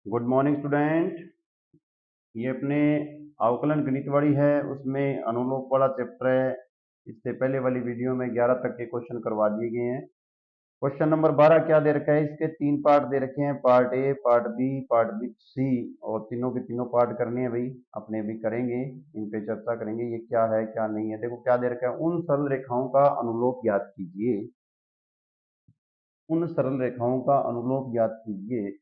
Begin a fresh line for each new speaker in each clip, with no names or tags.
Good morning student. ये अपने अवकलन गणित वाली है, उसमें अनुलोप वाला चैप्टर है। इससे पहले वाली वीडियो में 11 तक के क्वेश्चन करवा दिए गए हैं। क्वेश्चन नंबर 12 क्या दे रखा है, इसके 3 पार्ट दे रखे हैं, part A, part B, part B C, और तीनों के तीनों पार्ट करने हैं भाई, अपने भी करेंगे, इन पे चर्चा करेंगे ये क्या है क्या नहीं है। देखो क्या दे रखा है, उन सरल रेखाओं का अनुलोप ज्ञात कीजिए। उन सरल रेखाओं का अनुलोप ज्ञात कीजिए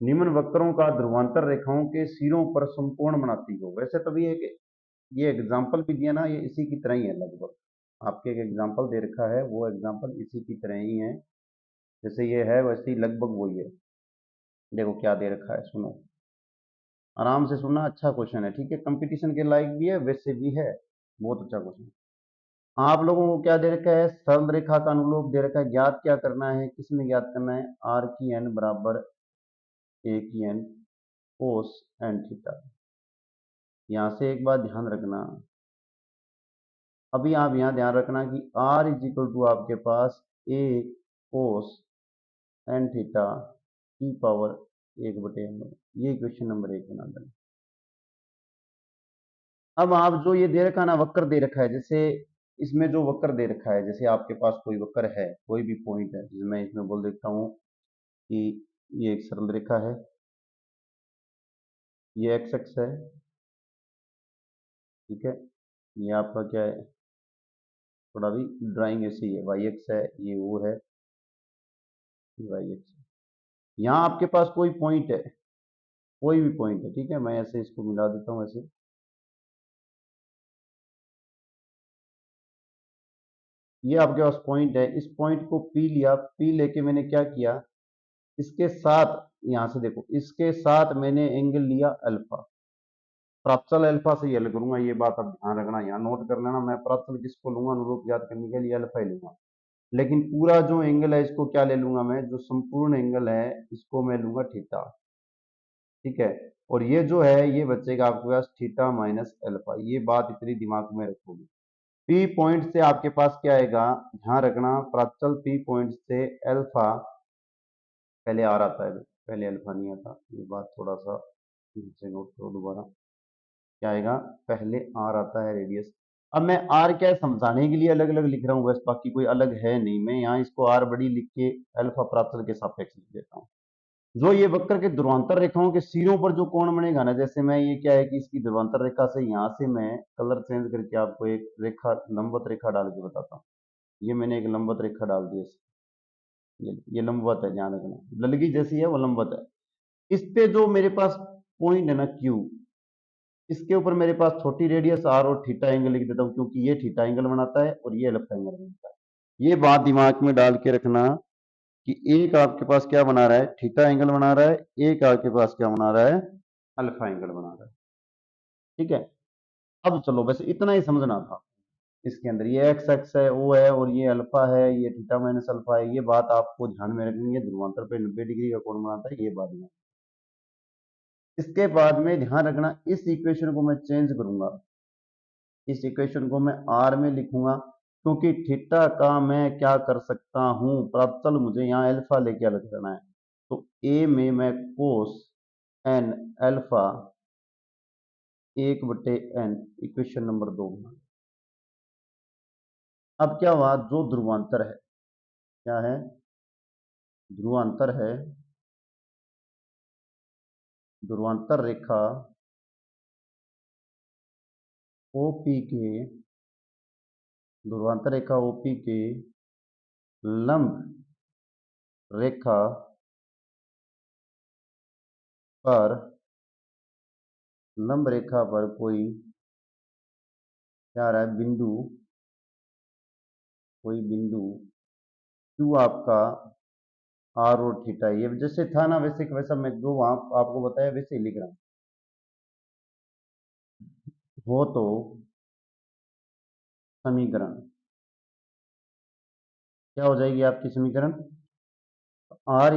निम्न वक्रों का ध्रुवांतर रेखाओं के सिरों पर समकोण बनाती हो। वैसे तो भी ये एग्जाम्पल भी दिया ना, ये इसी की तरह ही है लगभग। आपके एक एग्जाम्पल दे रखा है, वो एग्जाम्पल इसी की तरह ही है, जैसे ये है वैसे ही लगभग वही है। देखो क्या दे रखा है, सुनो आराम से सुनना, अच्छा क्वेश्चन है, ठीक है, कंपटीशन के लायक भी है, वैसे भी है, बहुत अच्छा क्वेश्चन। आप लोगों को क्या दे रखा है, सरल रेखा का अनुलोप दे रखा है, ज्ञात क्या करना है, किसमें ज्ञात करना है, आर की एन बराबर ए की एन कोस एन थीटा। यहां से एक बात ध्यान रखना, अभी आप यहाँ ध्यान रखना कि r इज इक्वल टू आपके पास a कोस एन थीटा की पावर 1/m। ये क्वेश्चन नंबर 1 बना देना। अब आप जो ये दे रखा है ना, वक्र दे रखा है, जैसे इसमें जो वक्र दे रखा है, जैसे आपके पास कोई वक्र है, कोई भी पॉइंट है, जैसे मैं इसमें बोल देता हूँ कि ये एक सरल रेखा है, ये एक्स एक्स है, ठीक है, ये आपका क्या है, थोड़ा भी ड्राइंग ऐसी है, वाई एक्स है, ये वो है, वाई एक्स। यहाँ आपके पास कोई पॉइंट है, कोई भी पॉइंट है, ठीक है, मैं ऐसे इसको मिला देता हूँ ऐसे। ये आपके पास पॉइंट है, इस पॉइंट को पी लिया, पी लेके मैंने क्या किया, इसके साथ, यहां से देखो, इसके साथ मैंने एंगल लिया अल्फा। प्राचल अल्फा से ये करूंगा, ये बात आप ध्यान रखना, यहाँ नोट कर लेना, मैं प्राचल किसको लूंगा अनुरूप ज्ञात करने के लिए, अल्फा ही लूंगा। लेकिन पूरा जो एंगल है इसको क्या ले लूंगा मैं, जो संपूर्ण एंगल है इसको मैं लूंगा थीटा, ठीक है। और ये जो है ये बचेगा आपके पास थीटा माइनस अल्फा, ये बात इतनी दिमाग में रखोगे। पी पॉइंट से आपके पास क्या आएगा, ध्यान रखना, प्राचल पी पॉइंट से अल्फा पहले आ रहा था, पहले अल्फा नहीं आता, ये बात थोड़ा सा नीचे नोट करो दोबारा। क्या आएगा, पहले आर आता है रेडियस। अब मैं आर क्या है समझाने के लिए अलग अलग लिख रहा हूँ बस, बाकी कोई अलग है नहीं, मैं यहाँ इसको आर बड़ी लिख के अल्फा प्राचल के सापेक्ष लिख देता हूँ। जो ये वक्र के ध्रुवांतर रेखाओं के सिरों पर जो कोण बनेगा ना, जैसे मैं ये क्या है कि इसकी ध्रुवांतर रेखा से यहाँ से मैं कलर चेंज करके आपको एक रेखा, लंबवत रेखा डाल के बताता हूँ। ये मैंने एक लंबवत रेखा डाल दी है, ये लंबवत है, ध्यान रखना, ललगी जैसी है वो लंबवत है। इस पे जो मेरे पास पॉइंट है ना क्यू, इसके ऊपर मेरे पास छोटी रेडियस आर और थीटा एंगल लिख देता हूँ, क्योंकि ये थीटा एंगल बनाता है और ये अल्फा एंगल बनाता है। ये बात दिमाग में डाल के रखना कि एक आपके पास क्या बना रहा है, थीटा एंगल बना रहा है, एक आपके पास क्या बना रहा है, अल्फा एंगल बना रहा है, ठीक है। अब चलो बस इतना ही समझना था, इसके अंदर ये एक्स एक्स है, वो है, और ये अल्फा है, ये थीटा माइनस अल्फा है, ये बात आपको ध्यान में रखनी है, ध्रुवांतर पे 90 डिग्री का कोण बनाता है, ये बात में। इसके बाद में ध्यान रखना, इस इक्वेशन को मैं चेंज करूंगा, इस इक्वेशन को मैं आर में लिखूंगा, क्योंकि थीटा का मैं क्या कर सकता हूं, प्रचल मुझे यहाँ अल्फा लेके अलग करना है, तो ए में मैं cos n alpha 1/n, equation number 2 बना। अब क्या हुआ, जो ध्रुवांतर है, क्या है, ध्रुवांतर है, ध्रुवांतर रेखा ओपी के, ध्रुवांतर रेखा ओपी के लंब रेखा पर, लंब रेखा पर कोई क्या आ रहा है बिंदु, कोई बिंदु क्यू आपका आर और थीटा, ये जैसे था ना वैसे वैसा मैं जो वहां आपको बताया वैसे ही लिख रहा हूं। हो तो समीकरण क्या हो जाएगी आपकी समीकरण, r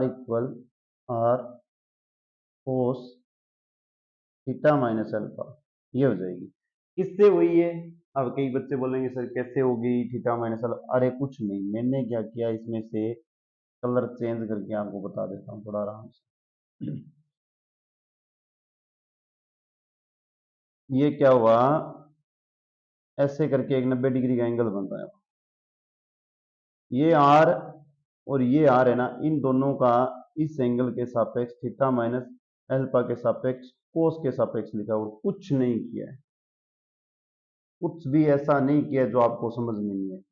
equal r cos theta minus alpha, ये हो जाएगी। किससे हुई है, अब कई बच्चे बोलेंगे सर कैसे होगी थीटा माइनस अल्फा, अरे कुछ नहीं, मैंने क्या किया, इसमें से कलर चेंज करके आपको बता देता हूँ थोड़ा आराम से। ये क्या हुआ, ऐसे करके एक 90 डिग्री का एंगल बन रहा है। ये आर और ये आर है ना, इन दोनों का इस एंगल के सापेक्ष थीटा माइनस अल्फा के सापेक्ष कोस के सापेक्ष लिखा, और कुछ नहीं किया है, कुछ भी ऐसा नहीं किया जो आपको समझ में नहीं है।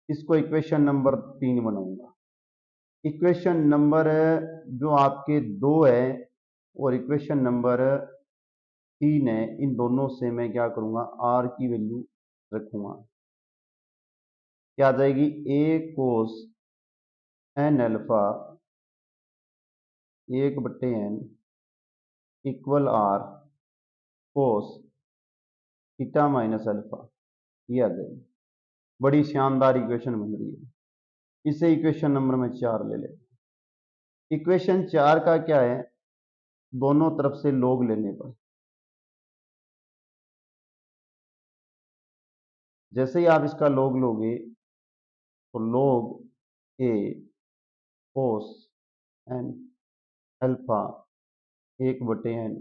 इसको इक्वेशन नंबर 3 बनाऊंगा। इक्वेशन नंबर जो आपके 2 है और इक्वेशन नंबर 3 है, इन दोनों से मैं क्या करूंगा, आर की वैल्यू रखूंगा। क्या आ जाएगी, a cos n alpha 1/n equal r cos theta minus alpha. ये आ जाएगी, बड़ी शानदार इक्वेशन बन रही है। इसे इक्वेशन नंबर में 4 ले लेते हैं। इक्वेशन 4 का क्या है, दोनों तरफ से log लेने पर, जैसे ही आप इसका log लोगे तो log A cos n alpha 1/n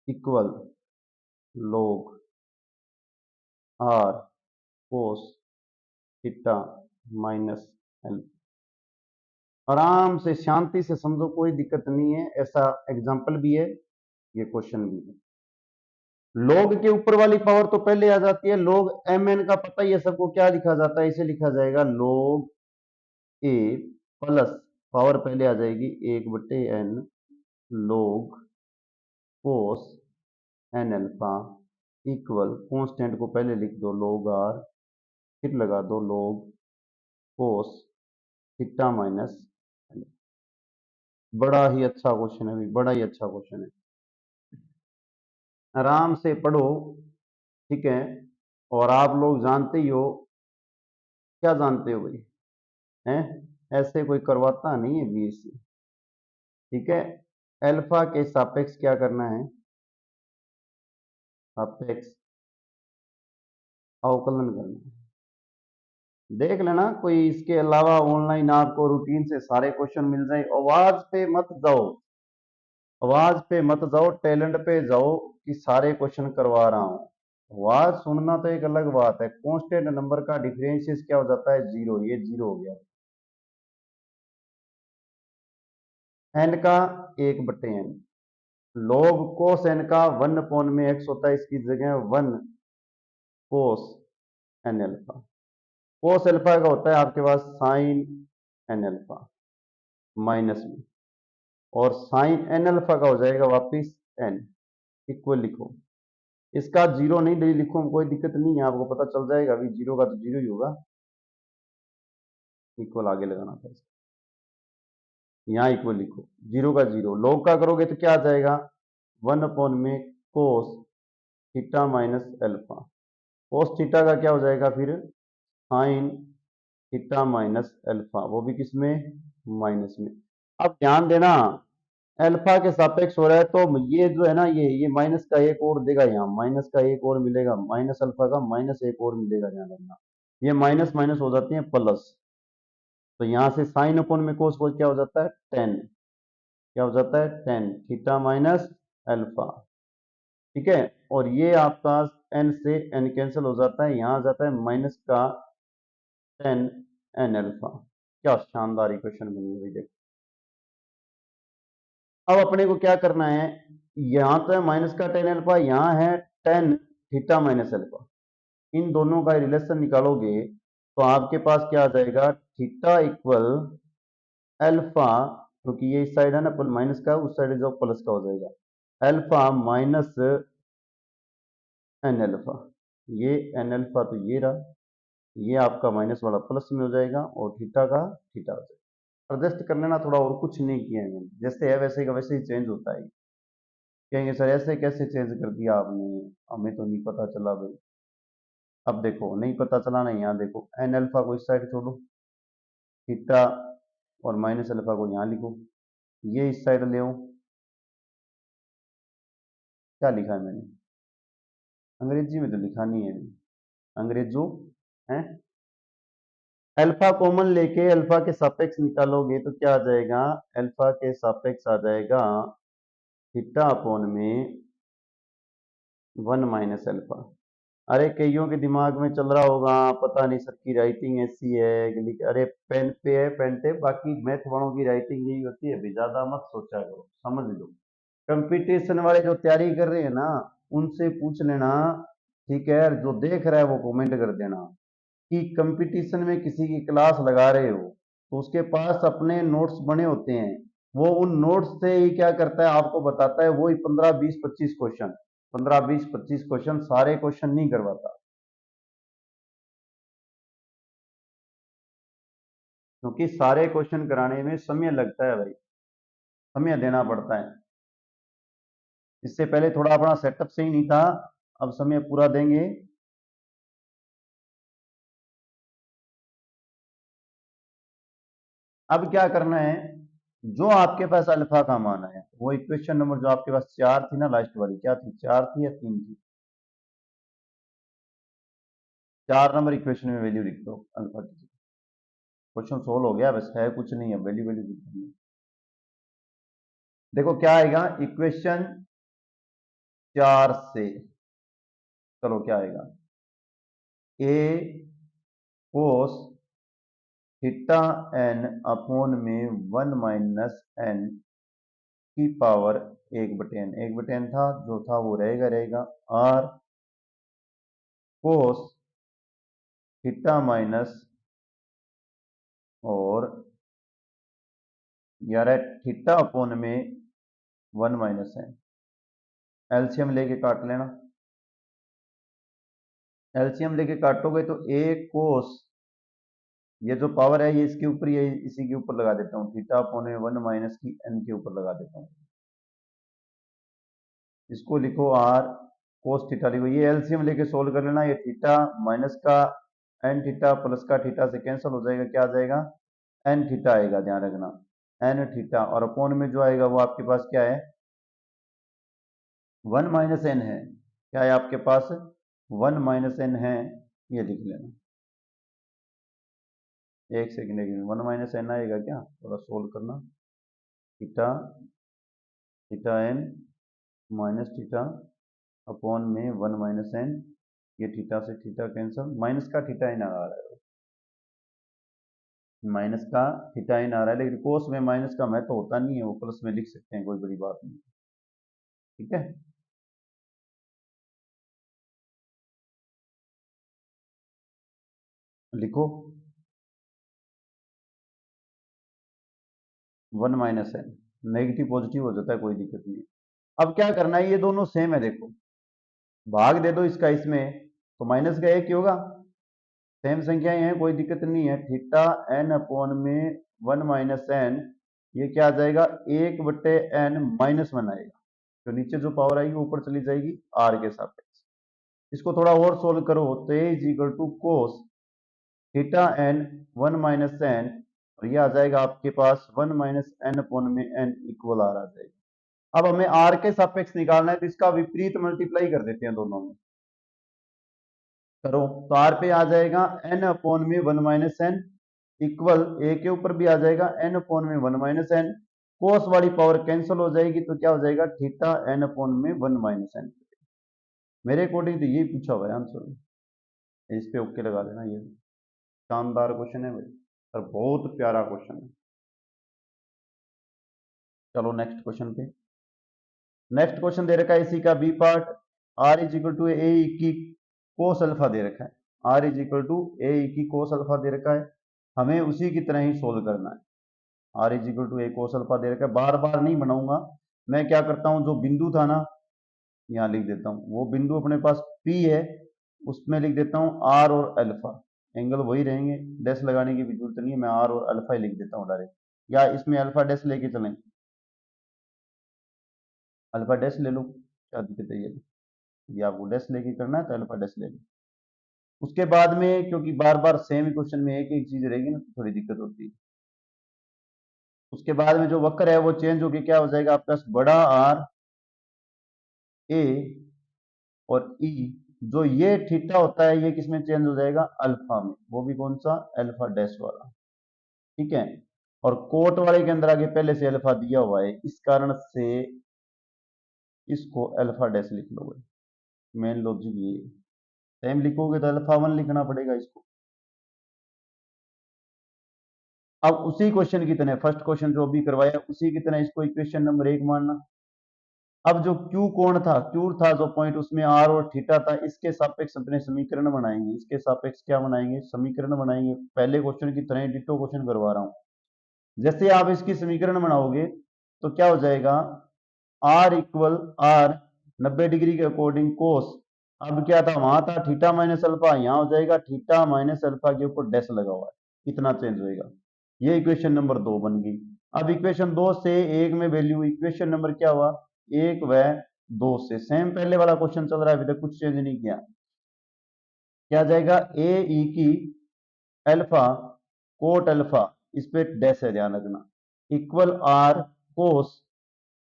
equal log r cos theta minus alpha. आराम से शांति से समझो, कोई दिक्कत नहीं है। ऐसा एग्जाम्पल भी है, ये क्वेश्चन भी है। log के ऊपर वाली पावर तो पहले आ जाती है, log mn का पता ही है सबको, क्या लिखा जाता है, इसे लिखा जाएगा log ए प्लस पावर पहले आ जाएगी 1/n log कोस एन अल्फा इक्वल कॉन्स्टेंट को पहले लिख दो log आर, फिर लगा दो log कोस थीटा माइनस। बड़ा ही अच्छा क्वेश्चन है, बड़ा ही अच्छा क्वेश्चन है, आराम से पढ़ो, ठीक है। और आप लोग जानते ही हो, क्या जानते हो भाई, हैं, ऐसे कोई करवाता नहीं है बीएससी, ठीक है। अल्फा के सापेक्ष क्या करना है, सापेक्ष अवकलन करना है। देख लेना, कोई इसके अलावा ऑनलाइन आपको रूटीन से सारे क्वेश्चन मिल जाए। आवाज पे मत जाओ, आवाज पे मत जाओ, टैलेंट पे जाओ कि सारे क्वेश्चन करवा रहा हूं। आवाज सुनना तो एक अलग बात है। कांस्टेंट नंबर का डिफरेंशियल क्या हो जाता है, 0, ये 0 हो गया। एन का 1/n log कोस एन का 1 में x होता है, इसकी जगह 1 कोस एन अल्फा। कोस अल्फा का होता है आपके पास साइन एन अल्फा माइनस में, और साइन एन अल्फा का हो जाएगा वापिस एन इक्वल लिखो। इसका 0 नहीं लिखो, कोई दिक्कत नहीं है, आपको पता चल जाएगा अभी 0 का तो 0 ही होगा, इक्वल आगे लगाना था इसका, यहाँ इक्वल लिखो। 0 का 0 log का करोगे तो क्या आ जाएगा, 1 में कोस theta minus alpha. Cos theta का क्या हो जाएगा फिर, साइन थीटा माइनस अल्फा, वो भी किसमें, माइनस में। अब ध्यान देना, अल्फा के सापेक्ष हो रहा है, तो ये जो है ना, ये माइनस का एक और देगा, यहाँ माइनस का एक और मिलेगा, माइनस अल्फा का माइनस एक और मिलेगा, ध्यान रखना। ये माइनस माइनस हो जाती है प्लस, तो यहाँ से साइन अपन में कोस क्या हो जाता है, टेन, क्या हो जाता है, टेन थीटा माइनस अल्फा, ठीक है। और ये आपका एन से एन कैंसिल हो जाता है, यहाँ आ जाता है माइनस का टेन एन अल्फा। क्या शानदार इक्वेशन बनी हुई, देखो। अब अपने को क्या करना है, यहां तो है माइनस का टेन अल्फा, यहां है टेन थीटा माइनस अल्फा, इन दोनों का रिलेशन निकालोगे तो आपके पास क्या आ जाएगा, थीटा इक्वल अल्फा, क्योंकि ये इस साइड है ना माइनस का, उस साइड जो प्लस का हो जाएगा, अल्फा माइनस एन अल्फा। ये एन अल्फा तो ये रहा, ये आपका माइनस वाला प्लस में हो जाएगा, और थीटा का थीटा हो जाएगा। एडजस्ट कर लेना थोड़ा, और कुछ नहीं किया है मैंने, जैसे है वैसे का वैसे ही चेंज होता है। कहेंगे सर ऐसे कैसे चेंज कर दिया आपने, हमें तो नहीं पता चला भाई। अब देखो, नहीं पता चला ना, यहाँ देखो, एन अल्फा को इस साइड छोड़ो, थीटा और माइनस अल्फा को यहाँ लिखो, ये इस साइड ले आओ। क्या लिखा है मैंने, अंग्रेजी में तो लिखा नहीं है, अंग्रेजों है, अल्फा कॉमन लेके अल्फा के सापेक्ष निकालोगे तो क्या आ जाएगा, अल्फा के सापेक्ष आ जाएगा थीटा अपॉन में 1 - अल्फा। अरे कईयों के दिमाग में चल रहा होगा पता नहीं सर की राइटिंग ऐसी है अरे पेन पे है पेन टेप, बाकी मैथ वालों की राइटिंग यही होती है, अभी ज्यादा मत सोचा करो, समझ लो। कंपटीशन वाले जो तैयारी कर रहे हैं ना उनसे पूछ लेना, ठीक है, जो देख रहा है वो कमेंट कर देना कि कंपटीशन में किसी की क्लास लगा रहे हो तो उसके पास अपने नोट्स बने होते हैं, वो उन नोट्स से ही क्या करता है आपको बताता है, वो ही 15 20 25 क्वेश्चन, 15 20 25 क्वेश्चन, सारे क्वेश्चन नहीं करवाता, क्योंकि सारे क्वेश्चन कराने में समय लगता है भाई, समय देना पड़ता है। इससे पहले थोड़ा अपना सेटअप सही नहीं था, अब समय पूरा देंगे। अब क्या करना है, जो आपके पास अल्फा का मान है वो इक्वेशन नंबर जो आपके पास 4 थी ना, लास्ट वाली क्या थी, 4 थी या 3 थी, 4 नंबर इक्वेशन में वैल्यू लिख दो अल्फा की। क्वेश्चन सोल्व हो गया, बस है कुछ नहीं है, वैल्यू वैल्यू लिख दो। देखो क्या आएगा इक्वेशन 4 से, चलो क्या आएगा, ए कोस थीटा एन अपॉन में 1 - एन की पावर 1/n, 1/n था जो था वो रहेगा रहेगा, आर कोस थीटा माइनस और यार थीटा अपॉन में 1 - एन, एलसीएम लेके काट लेना, एलसीएम लेके काटोगे तो ए कोस, ये जो पावर है ये इसके ऊपर, ये इसी के ऊपर लगा देता हूँ, थीटा अपॉन में 1 माइनस की एन के ऊपर लगा देता हूँ, इसको लिखो आर कोस थीटा लिखो, ये एलसीएम लेके सोल्व कर लेना, ये थीटा माइनस का एन थीटा प्लस का थीटा से कैंसिल हो जाएगा, क्या आ जाएगा एन थीटा आएगा, ध्यान रखना एन थीटा, और अपॉन में जो आएगा वो आपके पास क्या है 1 - एन है, क्या है आपके पास 1 - एन है, ये लिख लेना। एक सेकेंड, 1 - एन आएगा क्या, थोड़ा सोल्व करना, theta theta n minus theta upon में 1 - एन, ये थीटा से थीटा कैंसिल, माइनस का थीटा इन आ रहा है, माइनस का थीटा इन आ रहा है, लेकिन कोस में माइनस का महत्व तो होता नहीं है, वो प्लस में लिख सकते हैं, कोई बड़ी बात नहीं, ठीक है। लिखो 1 - एन, नेगेटिव पॉजिटिव हो जाता है, कोई दिक्कत नहीं है। अब क्या करना है, ये दोनों सेम है, देखो भाग दे दो इसका इसमें तो माइनस का एक ही होगा, सेम संख्याएं हैं, कोई दिक्कत नहीं है, थीटा एन अपॉन में 1 - एन, ये क्या आ जाएगा 1/n आएगा, तो नीचे जो पावर आएगी ऊपर चली जाएगी आर के सापेक्ष। इसको थोड़ा और सोल्व करो तो a is equal to cos theta n 1 - n, और ये आ जाएगा आपके पास 1 - एन अपॉन में एन इक्वल आर आ जाएगा। अब हमें आर के सापेक्ष निकालना है तो इसका विपरीत मल्टीप्लाई कर देते हैं दोनों में, करो तो आर पे आ जाएगा एन अपॉन में 1 - एन इक्वल ए के ऊपर भी आ जाएगा एन अपॉन में 1 - एन, कोस वाली पावर कैंसिल हो जाएगी तो क्या हो जाएगा थीटा एन अपॉन में 1 - एन। मेरे अकॉर्डिंग तो यही पूछा हुआ है आंसर, इस पे ओके लगा देना, ये शानदार क्वेश्चन है भाई, और बहुत प्यारा क्वेश्चन है। चलो नेक्स्ट क्वेश्चन पे, नेक्स्ट क्वेश्चन दे रखा है इसी का B part, r is equal to a की कोस अल्फा दे रखा है, r is equal to a की कोस अल्फा दे रखा है, हमें उसी की तरह ही सोल्व करना है। R is equal to a cos alpha दे रखा है, बार बार नहीं बनाऊंगा, मैं क्या करता हूं जो बिंदु था ना यहाँ लिख देता हूँ, वो बिंदु अपने पास पी है, उसमें लिख देता हूँ आर और अल्फा, एंगल वही रहेंगे, डैश लगाने की भी जरूरत नहीं है, मैं आर और अल्फा ही लिख देता हूँ डायरेक्ट, या इसमें अल्फा डैश लेके चलें, अल्फा डैश ले लो, क्या दिक्कत है, ये आपको डैश लेके करना है तो अल्फा डैश ले लो। उसके बाद में क्योंकि बार बार सेम क्वेश्चन में एक एक चीज रहेगी ना तो थोड़ी दिक्कत होती है, उसके बाद में जो वक्र है वो चेंज होके क्या हो जाएगा आपका बड़ा आर ए और ई जो ये थीटा होता है ये किसमें चेंज हो जाएगा, अल्फा में, वो भी कौन सा, अल्फा डैश वाला, ठीक है। और कोट वाले के अंदर आगे पहले से अल्फा दिया हुआ है, इस कारण से इसको अल्फा डैश लिख लो भाई, मेन लॉजिक ये है। सेम लिखोगे तो अल्फा 1 लिखना पड़ेगा इसको। अब उसी क्वेश्चन की तरह फर्स्ट क्वेश्चन जो अभी करवाया उसी की तरह इसको इक्वेशन नंबर 1 मानना। अब जो क्यू कोण था, क्यू था जो पॉइंट, उसमें आर और थीटा था, इसके सापेक्ष अपने समीकरण बनाएंगे, इसके सापेक्ष क्या बनाएंगे, समीकरण बनाएंगे। पहले क्वेश्चन की तरह डिटो क्वेश्चन करवा रहा हूं। जैसे आप इसकी समीकरण बनाओगे तो क्या हो जाएगा, आर इक्वल आर 90 डिग्री के अकॉर्डिंग कोस, अब क्या था वहां था थीटा माइनस अल्फा, यहां हो जाएगा थीटा माइनस अल्फा के ऊपर डैश लगा हुआ है, इतना चेंज होएगा। ये इक्वेशन नंबर 2 बन गई। अब इक्वेशन 2 से 1 में वैल्यू, इक्वेशन नंबर क्या हुआ, 1 व 2 से सेम पहले वाला क्वेश्चन चल रहा है, अभी तक कुछ चेंज नहीं किया। क्या जाएगा, ए ई की अल्फा कोट अल्फा, इस पे डैश है ध्यान रखना, equal r cos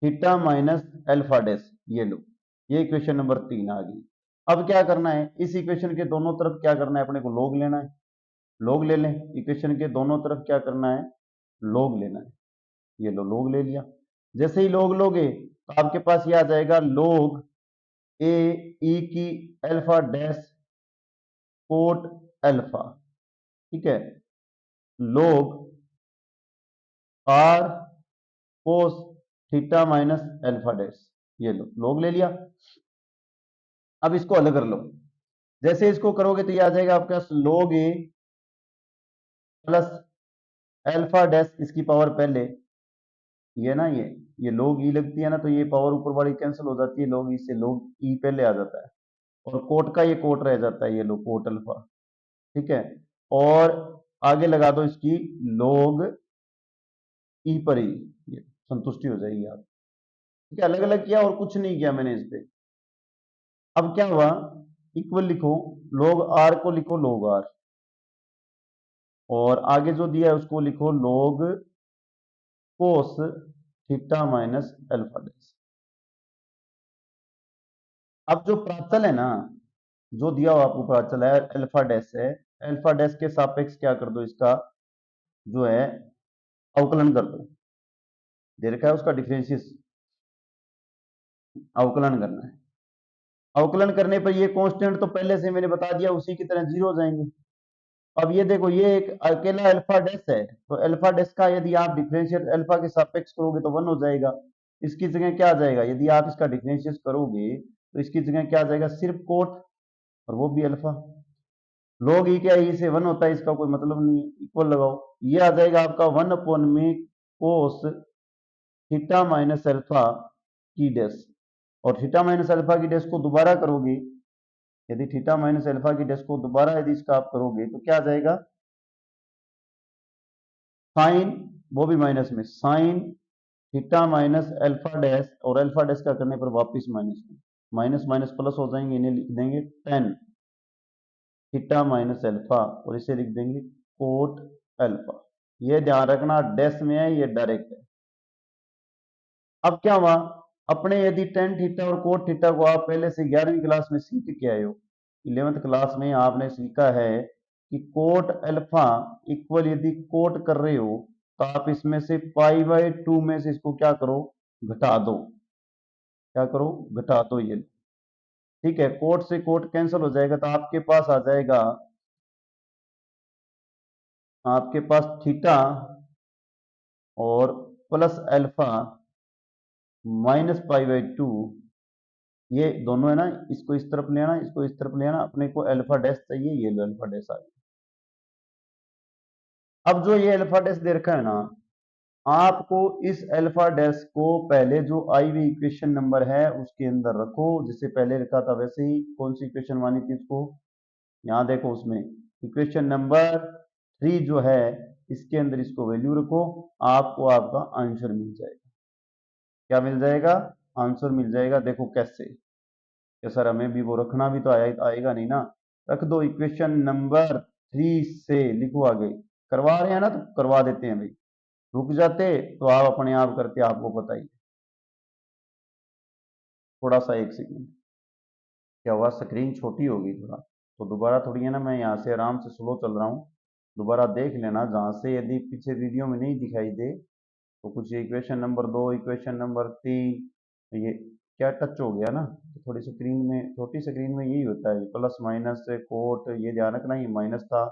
theta minus alpha dash, ये लो, ये इक्वेशन नंबर 3 आ गई। अब क्या करना है, इस इक्वेशन के दोनों तरफ क्या करना है, अपने को लॉग लेना है, लॉग ले लें, इक्वेशन के दोनों तरफ क्या करना है, लॉग लेना है, ये लो लॉग ले लिया। जैसे ही लॉग लोगे तो आपके पास ये आ जाएगा लॉग ए ई की अल्फा डैश कोट अल्फा, ठीक है, log r cos theta minus alpha dash, ये लो log ले लिया। अब इसको अलग कर लो, जैसे इसको करोगे तो ये आ जाएगा आपके पास log ए प्लस अल्फा डैश, इसकी पावर पहले, ये ना ये log ई लगती है ना, तो ये पावर ऊपर वाली कैंसिल हो जाती है, log ई से log ई पहले आ जाता है, और कोट का ये कोट रह जाता है, ये लो कोट अल्फा, ठीक है। और आगे लगा दो इसकी log ई पर ही, ये संतुष्टि हो जाएगी आप, ठीक है। अलग अलग किया और कुछ नहीं किया मैंने इस पे। अब क्या हुआ, इक्वल लिखो, log आर को लिखो log आर, और आगे जो दिया है उसको लिखो log कोस थीटा माइनस अल्फा डैश। अब जो प्राचल है ना, जो दिया हुआ आपको प्राचल है अल्फा डैश है, अल्फा डैश के सापेक्ष क्या कर दो, इसका जो है अवकलन कर दो, दे रखा है उसका डिफरेंशियल, अवकलन करना है। अवकलन करने पर ये कांस्टेंट तो पहले से मैंने बता दिया उसी की तरह जीरो हो जाएंगे। अब ये देखो, ये एक अकेला अल्फा डैश है, तो अल्फा डैश का यदि आप डिफरेंशियल अल्फा के सापेक्ष करोगे तो 1 हो जाएगा। इसकी जगह क्या आ जाएगा, यदि आप इसका डिफरेंशियल करोगे तो इसकी जगह क्या आ जाएगा, सिर्फ कोट, और वो भी अल्फा। log ई क्या है, ई से 1 होता है, इसका कोई मतलब नहीं है, इक्वल लगाओ, ये आ जाएगा आपका 1/में कोस थीटा माइनस अल्फा की डैश, और थीटा माइनस अल्फा की डैश को दोबारा करोगे, यदि थीटा माइनस अल्फा की डैश को दोबारा यदि इसका आप करोगे तो क्या आ जाएगा, साइन, वो भी माइनस में, sine theta minus alpha dash, और अल्फा डैश का करने पर वापस माइनस में, माइनस माइनस प्लस हो जाएंगे, इन्हें लिख देंगे टेन थीटा माइनस अल्फा, और इसे लिख देंगे कोट अल्फा। ये ध्यान रखना डैश में है, ये डायरेक्ट है। अब क्या हुआ, अपने यदि टेन थीटा और कोट थीटा को आप पहले से 11वीं क्लास में सीख के आए हो, 11th क्लास में आपने सीखा है कि कोट अल्फा इक्वल, यदि कोट कर रहे हो तो आप इसमें से पाई/2 में से इसको क्या करो, घटा दो, क्या करो, घटा दो, ये, ठीक है। कोट से कोट कैंसिल हो जाएगा, तो आपके पास आ जाएगा, आपके पास थीटा और प्लस अल्फा माइनस पाई/2, ये दोनों है ना, इसको इस तरफ ले आना, इसको इस तरफ ले आना, अपने को अल्फा डैश चाहिए, ये लो अल्फा डैश आ गया। अब जो ये अल्फा डैश दे रखा है ना, आपको इस अल्फा डैश को पहले जो आई हुई इक्वेशन नंबर है उसके अंदर रखो, जिससे पहले रखा था वैसे ही। कौन सी इक्वेशन मानी थी इसको, यहां देखो, उसमें इक्वेशन नंबर 3 जो है, इसके अंदर इसको वैल्यू रखो, आपको आपका आंसर मिल जाएगा। क्या मिल जाएगा, आंसर मिल जाएगा। देखो कैसे, कि सर हमें भी वो रखना भी तो आएगा नहीं ना, रख दो इक्वेशन नंबर 3 से, लिखो आगे, करवा रहे हैं ना तो करवा देते हैं भाई, रुक जाते तो आप अपने आप करते, आपको पता ही, थोड़ा सा एक सेकंड। क्या हुआ, स्क्रीन छोटी होगी थोड़ा, तो दोबारा थोड़ी है ना, मैं यहाँ से आराम से स्लो चल रहा हूँ, दोबारा देख लेना जहाँ से यदि पीछे वीडियो में नहीं दिखाई दे, तो कुछ इक्वेशन नंबर 2, इक्वेशन नंबर 3, ये क्या टच हो गया ना, तो थोड़ी स्क्रीन में, छोटी स्क्रीन में यही होता है, प्लस माइनस कोट, ये ध्यान रखना, ये माइनस था,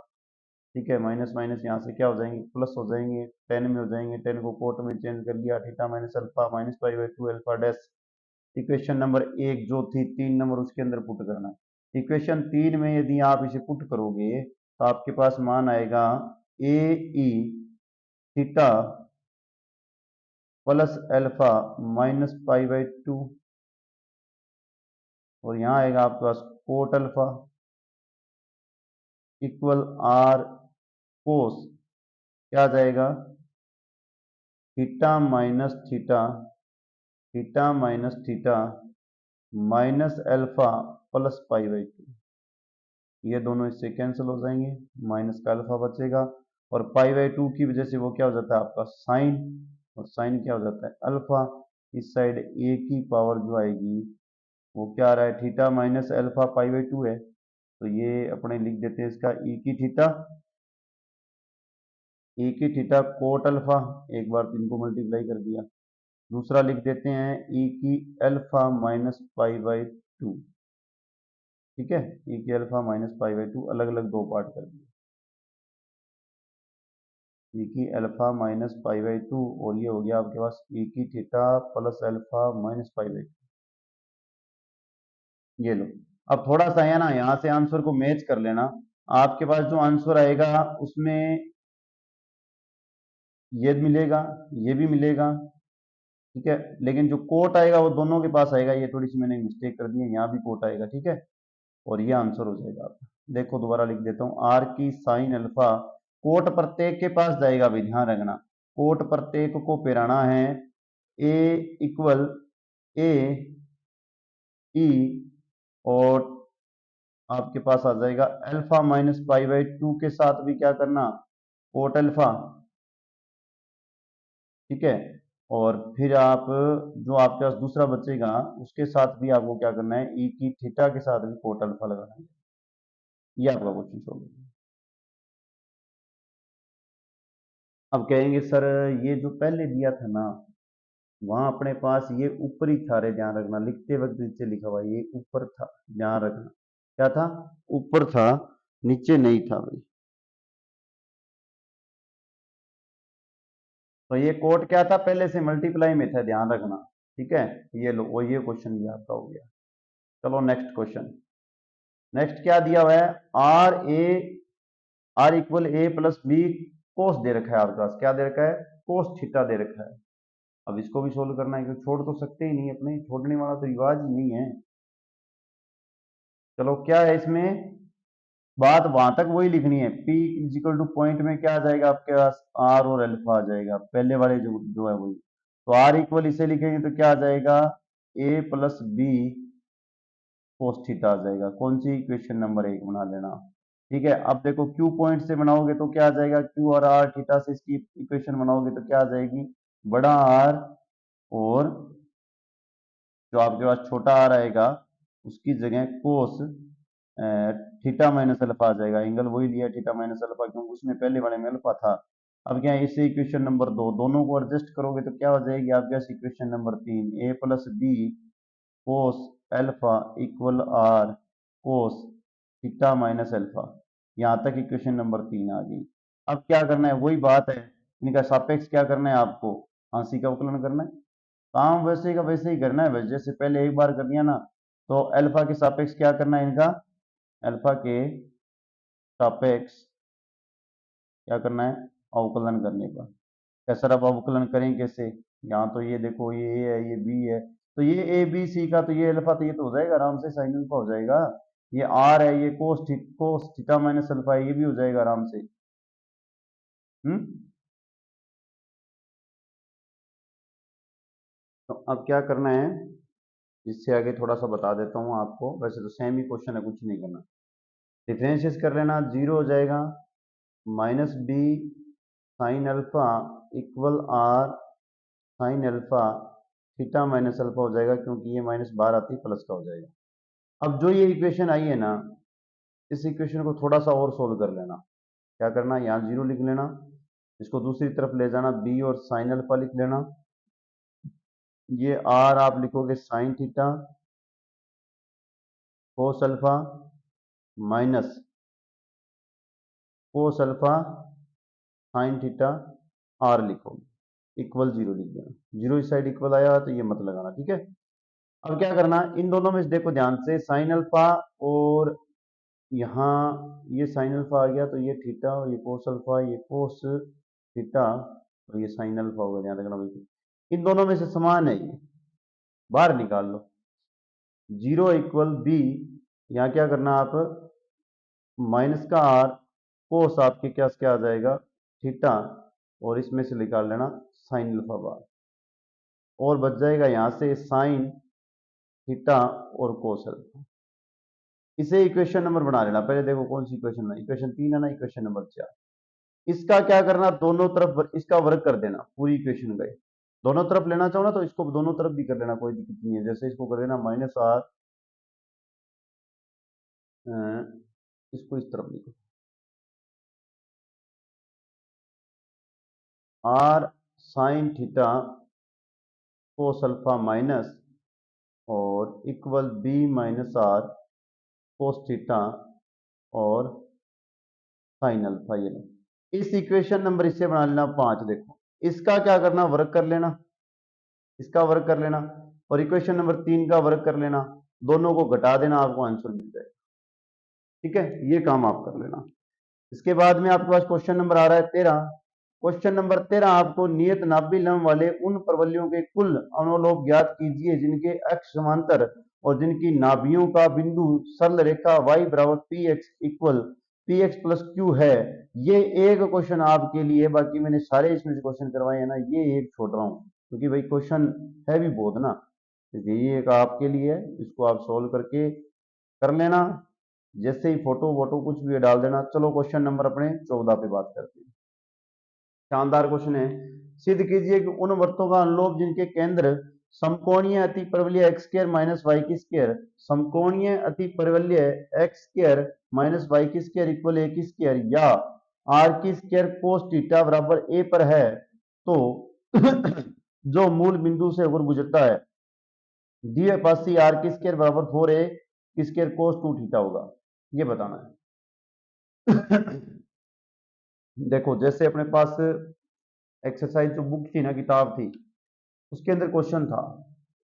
ठीक है, माइनस माइनस यहाँ से क्या हो जाएंगे, प्लस हो जाएंगे, 10 में हो जाएंगे, 10 को कोट में चेंज कर लिया, theta minus alpha minus pi by 2 alpha dash. Equation number 1 जो थी 3 नंबर, उसके अंदर पुट करना है। इक्वेशन 3 में यदि आप इसे पुट करोगे तो आपके पास मान आएगा a e theta plus alpha minus pi by 2, और यहाँ आएगा आपके पास cot alpha equal r cos, क्या आ जाएगा, theta minus theta, theta minus theta minus alpha plus pi by 2, ये दोनों इससे कैंसिल हो जाएंगे, माइनस का अल्फा बचेगा, और पाई बाई 2 की वजह से वो क्या हो जाता है आपका साइन, और साइन क्या हो जाता है अल्फा। इस साइड ए की पावर जो आएगी वो क्या आ रहा है, theta minus alpha pi by 2 है, तो ये अपने लिख देते हैं इसका ई की थीटा कोट अल्फा, एक बार 3 को मल्टीप्लाई कर दिया, दूसरा लिख देते हैं ई की अल्फा माइनस पाई बाई 2, ठीक है, ई की अल्फा माइनस पाई बाई 2 अलग अलग दो पार्ट कर दिए, ई की अल्फा माइनस पाई बाई 2, और ये हो गया आपके पास ई की theta plus alpha minus pi by 2, ये लो। अब थोड़ा सा है ना, यहाँ से आंसर को मैच कर लेना, आपके पास जो आंसर आएगा उसमें ये मिलेगा, ये भी मिलेगा, ठीक है, लेकिन जो कोट आएगा वो दोनों के पास आएगा, ये थोड़ी सी मैंने मिस्टेक कर दी है, यहाँ भी कोट आएगा, ठीक है, और ये आंसर हो जाएगा आपका। देखो दोबारा लिख देता हूँ, आर की साइन अल्फा, कोट प्रत्येक के पास जाएगा भाई, ध्यान रखना, कोट प्रत्येक को पेराना है, ए इक्वल ए ई, और आपके पास आ जाएगा अल्फा माइनस पाई बाई 2 के साथ भी क्या करना, कोट अल्फा, ठीक है, और फिर आप जो आपके पास दूसरा बचेगा उसके साथ भी आपको क्या करना है, ई की थीटा के साथ भी कोट अल्फा लगाना है। ये आपका क्वेश्चन सॉल्व है। अब कहेंगे सर ये जो पहले दिया था ना, वहां अपने पास ये ऊपरी था रे, ध्यान रखना, लिखते वक्त नीचे लिखा हुआ ये ऊपर था, ध्यान रखना, क्या था, ऊपर था, नीचे नहीं था भाई। तो ये कोट क्या था, पहले से मल्टीप्लाई में था, ध्यान रखना, ठीक है, ये लो, वो ये क्वेश्चन भी आपका हो गया। चलो नेक्स्ट क्वेश्चन, नेक्स्ट क्या दिया हुआ है, r equal a plus b cos दे रखा है आपके पास, क्या दे रखा है, कोस थीटा दे रखा है। अब इसको भी सोल्व करना है, क्योंकि छोड़ तो सकते ही नहीं, अपने छोड़ने वाला तो रिवाज ही नहीं है। चलो क्या है इसमें, बात वहां तक वही लिखनी है, P इजिकल टू पॉइंट में क्या आ जाएगा आपके पास, आर और अल्फा आ जाएगा, पहले वाले जो है वही, तो आर इक्वल इसे लिखेंगे तो क्या आ जाएगा, ए प्लस बी कोस थीटा आ जाएगा, कौन सी इक्वेशन नंबर 1 बना लेना, ठीक है। अब देखो क्यू पॉइंट से बनाओगे तो क्या आ जाएगा, क्यू और आर थीटा से इसकी इक्वेशन बनाओगे तो क्या आ जाएगी, बड़ा आर और जो आपके पास छोटा आर आएगा उसकी जगह कोस थीटा माइनस अल्फा आ जाएगा, एंगल वही लिया थीटा माइनस अल्फा, क्योंकि उसमें पहले वाले में अल्फा था। अब क्या है, इससे इक्वेशन नंबर 2 दोनों को एडजस्ट करोगे तो क्या हो जाएगी आपके पास, equation number 3 a plus b cos alpha equal r cos theta minus alpha, यहाँ तक इक्वेशन नंबर 3 आ गई। अब क्या करना है, वही बात है, इनका सापेक्ष क्या करना है आपको, आंशिक का अवकलन करना है, काम वैसे का वैसे ही करना है, वैसे जैसे पहले एक बार कर दिया ना, तो अल्फा के सापेक्ष क्या करना है इनका, अल्फा के सापेक्ष क्या करना है, अवकलन करने का। कैसे अब अवकलन करें कैसे, यहाँ तो ये देखो ये ए है ये बी है, तो ये ए बी सी का तो ये अल्फा, तो ये तो हो जाएगा आराम से, साइन अल्फा हो जाएगा, ये आर है ये कोस थीटा माइनस अल्फा है, ये भी हो जाएगा आराम से। हम्म, तो अब क्या करना है, इससे आगे थोड़ा सा बता देता हूँ आपको, वैसे तो सेम ही क्वेश्चन है, कुछ नहीं करना, डिफरेंशिएट कर लेना, जीरो हो जाएगा, minus B sine alpha equal r sine alpha theta minus alpha हो जाएगा, क्योंकि ये माइनस बाहर आती प्लस का हो जाएगा, अब जो ये इक्वेशन आई है ना, इस इक्वेशन को थोड़ा सा और सोल्व कर लेना। क्या करना, यहाँ 0 लिख लेना, इसको दूसरी तरफ ले जाना, बी और साइन अल्फा लिख लेना। ये आर आप लिखोगे sine theta cos alpha minus cos alpha sine theta r लिखोगे, इक्वल 0 लिख देना। 0 इस साइड इक्वल आया तो ये मत लगाना, ठीक है। अब क्या करना, इन दोनों में से देखो ध्यान से, साइन अल्फा और यहाँ ये साइन अल्फा आ गया तो ये थीटा, और ये कोस अल्फा, ये कोस थीटा, और ये साइन अल्फा होगा, ध्यान रखना भाई। इन दोनों में से समान है, ये बाहर निकाल लो। 0 इक्वल बी, यहाँ क्या करना आप, माइनस का आर, कोस आपके क्या आ जाएगा थीटा, और इसमें से निकाल लेना साइन अल्फा बार, और बच जाएगा यहाँ से साइन थीटा और कोस अल्फा। इसे इक्वेशन नंबर बना लेना। पहले देखो कौन सी इक्वेशन है, इक्वेशन 3 है ना, इक्वेशन नंबर 4। इसका क्या करना, दोनों तरफ इसका वर्ग कर देना, पूरी इक्वेशन का। दोनों तरफ लेना चाहो ना तो इसको दोनों तरफ भी कर लेना, कोई दिक्कत नहीं है। जैसे इसको कर देना माइनस आर, इसको इस तरफ लिखो, r sine theta cos alpha minus, और equal b minus r cos theta और साइन अल्फा। ये लो, इस इक्वेशन नंबर इससे बना लेना 5। देखो इसका क्या करना, वर्ग कर लेना, इसका वर्ग कर लेना, और इक्वेशन नंबर 3 का वर्ग कर लेना, दोनों को घटा देना, आपको आंसर मिल जाएगा। ठीक है, ये काम आप कर लेना। इसके बाद में आपके पास क्वेश्चन नंबर आ रहा है 13। क्वेश्चन नंबर 13, आपको नियत नाभि लंब वाले उन परवलयों के कुल अनुलोप ज्ञात कीजिए जिनके अक्ष समांतर और जिनकी नाभियों का बिंदु सरल रेखा y बराबर P x equal P x plus Q है। ये एक क्वेश्चन आपके लिए, बाकी मैंने सारे इसमें से क्वेश्चन करवाए हैं ना, ये एक छोड़ रहा हूँ क्योंकि भाई क्वेश्चन है भी बहुत ना, ये एक आपके लिए है, इसको आप सोल्व करके कर लेना। जैसे ही फोटो वोटो कुछ भी डाल देना। चलो क्वेश्चन नंबर अपने 14 पे बात करते हैं। शानदार क्वेश्चन है। सिद्ध कीजिए कि उन वृत्तों का अनुलोप जिनके केंद्र समकोणीय अति परवलय एक्स स्क्र माइनस वाई की स्क्र, समकोणीय अति परवलय एक्स स्क्र माइनस वाई की स्क्र इक्वल ए की स्क्र, या आर की स्क्र कोस थीटा बराबर ए पर है, तो जो मूल बिंदु से होकर गुजरता है द्विपाशी आर की स्क्र बराबर 4a की स्क्र कोस 2 थीटा होगा। ये बताना है। देखो जैसे अपने पास एक्सरसाइज जो बुक थी ना, किताब थी, उसके अंदर क्वेश्चन था,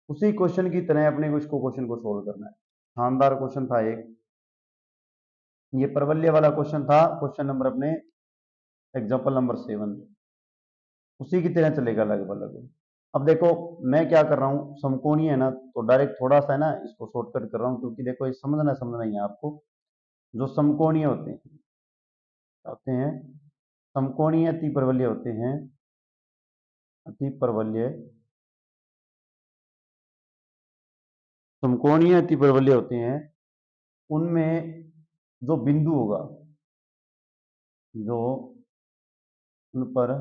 उसी क्वेश्चन की तरह अपने को इसको क्वेश्चन को सोल्व करना है। शानदार क्वेश्चन था एक, ये परवलय वाला क्वेश्चन था, क्वेश्चन नंबर अपने एग्जांपल नंबर 7, उसी की तरह चलेगा लगभग लगभग। अब देखो मैं क्या कर रहा हूँ, समकोणीय है ना तो डायरेक्ट थोड़ा सा है ना इसको शॉर्टकट कर रहा हूँ, क्योंकि देखो ये समझना ही है आपको। जो समकोणीय होते हैं समकोणीय अति परवलय होते हैं, अति परवलय समकोणीय अति परवलय होते हैं, उनमें जो बिंदु होगा, जो उन पर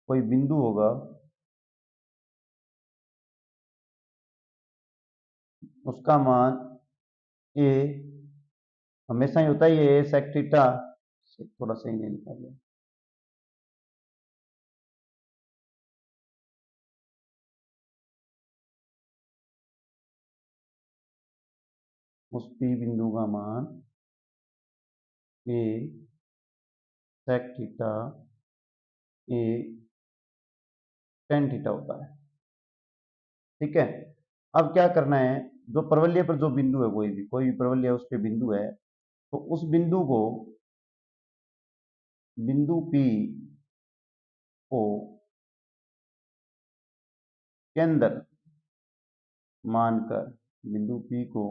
कोई बिंदु होगा, उसका मान ए हमेशा ही होता है, ये सेक थीटा थोड़ा सही नहीं निकाल, उस पी बिंदु का मान ए सेक थीटा ए टेन थीटा होता है। ठीक है, अब क्या करना है, जो परवलय पर जो बिंदु है, कोई भी परवलय उस पे बिंदु है, तो उस बिंदु को, बिंदु पी को केंद्र मानकर, बिंदु पी को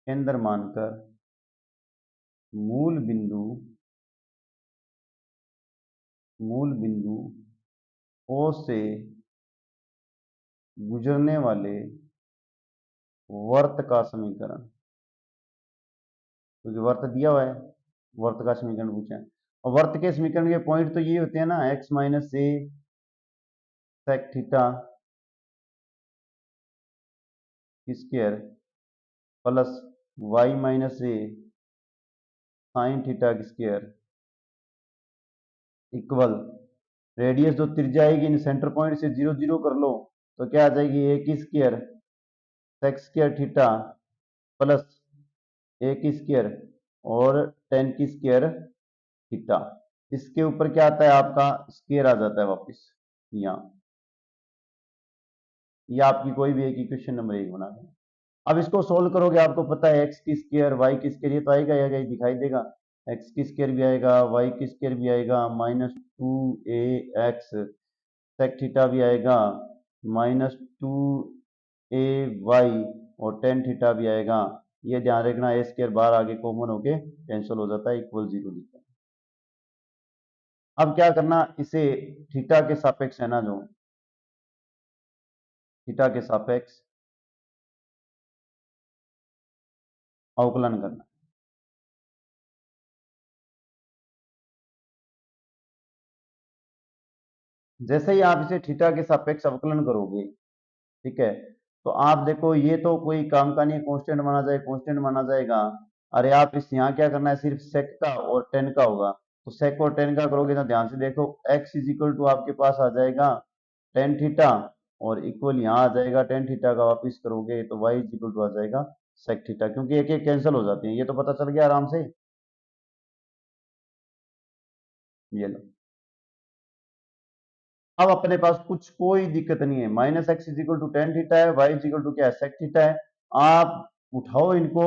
केंद्र मानकर मूल बिंदु ओ से गुजरने वाले वर्त का समीकरण, क्योंकि वर्त दिया हुआ है, वर्त का समीकरण पूछा है। और वर्त के समीकरण के पॉइंट तो ये होते हैं ना, x minus a sec theta square plus y minus a sine theta square equal radius जो त्रिज्या आएगी इन सेंटर पॉइंट से 0 0 कर लो तो क्या आ जाएगी ए की square secs square theta plus a की स्क्वायर और टेन की स्क्वायर थीटा। इसके ऊपर क्या आता है आपका स्क्वायर आ जाता है वापस यहाँ। ये आपकी कोई भी एक इक्वेशन नंबर 1 बना दें। अब इसको सोल्व करोगे आपको पता है एक्स की स्क्वायर वाई की स्क्वायर ये तो आएगा या दिखाई देगा। एक्स की स्क्वायर भी आएगा वाई की स्क्वायर भी आएगा माइनस 2ax सेक थीटा भी आएगा माइनस 2ay और टेन थीटा भी आएगा। ये ध्यान रखना ए स्क्वायर बाहर आगे कॉमन होके कैंसिल हो जाता है इक्वल 0 लिखा। अब क्या करना इसे थीटा के सापेक्ष है ना जो थीटा के सापेक्ष अवकलन करना। जैसे ही आप इसे थीटा के सापेक्ष अवकलन करोगे ठीक है तो आप देखो ये तो कोई काम का नहीं कांस्टेंट माना जाए कांस्टेंट माना जाएगा। अरे आप इस यहाँ क्या करना है सिर्फ सेक का और टेन का होगा तो सेक और टेन का करोगे तो ध्यान से देखो x इज इक्वल टू आपके पास आ जाएगा टेन थीटा और इक्वल यहाँ आ जाएगा टेन थीटा का वापिस करोगे तो y इज इक्वल टू आ जाएगा सेक थीटा क्योंकि एक एक कैंसिल हो जाती है। ये तो पता चल गया आराम से। ये लो अब अपने पास कुछ कोई दिक्कत नहीं है minus x is equal to tan theta है वाई इज इक्वल टू क्या है सेक थीटा है। आप उठाओ इनको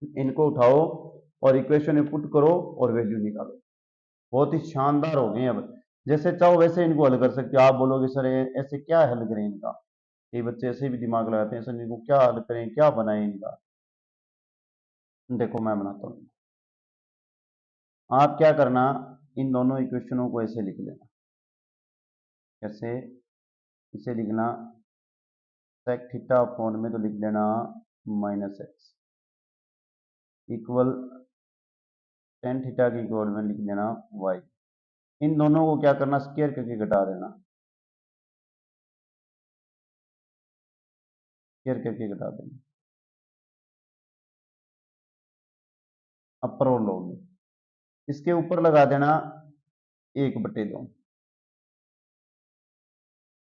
इनको उठाओ और इक्वेशन में पुट करो और वैल्यू निकालो। बहुत ही शानदार हो गए अब जैसे चाहो वैसे इनको हल कर सकते हो। आप बोलोगे सर ऐसे क्या हल करें इनका ये बच्चे ऐसे भी दिमाग लगाते हैं सर इनको क्या हल करें क्या बनाए इनका। देखो मैं बनाता हूँ। आप क्या करना इन दोनों इक्वेशनों को ऐसे लिख लेना। कैसे इसे लिखना सेक थीटा अपॉन में तो लिख लेना minus x equal tan theta की इक्वल में लिख देना वाई। इन दोनों को क्या करना स्क्वायर करके घटा देना स्क्वायर करके घटा देना अपर और लोअर इसके ऊपर लगा देना 1/2।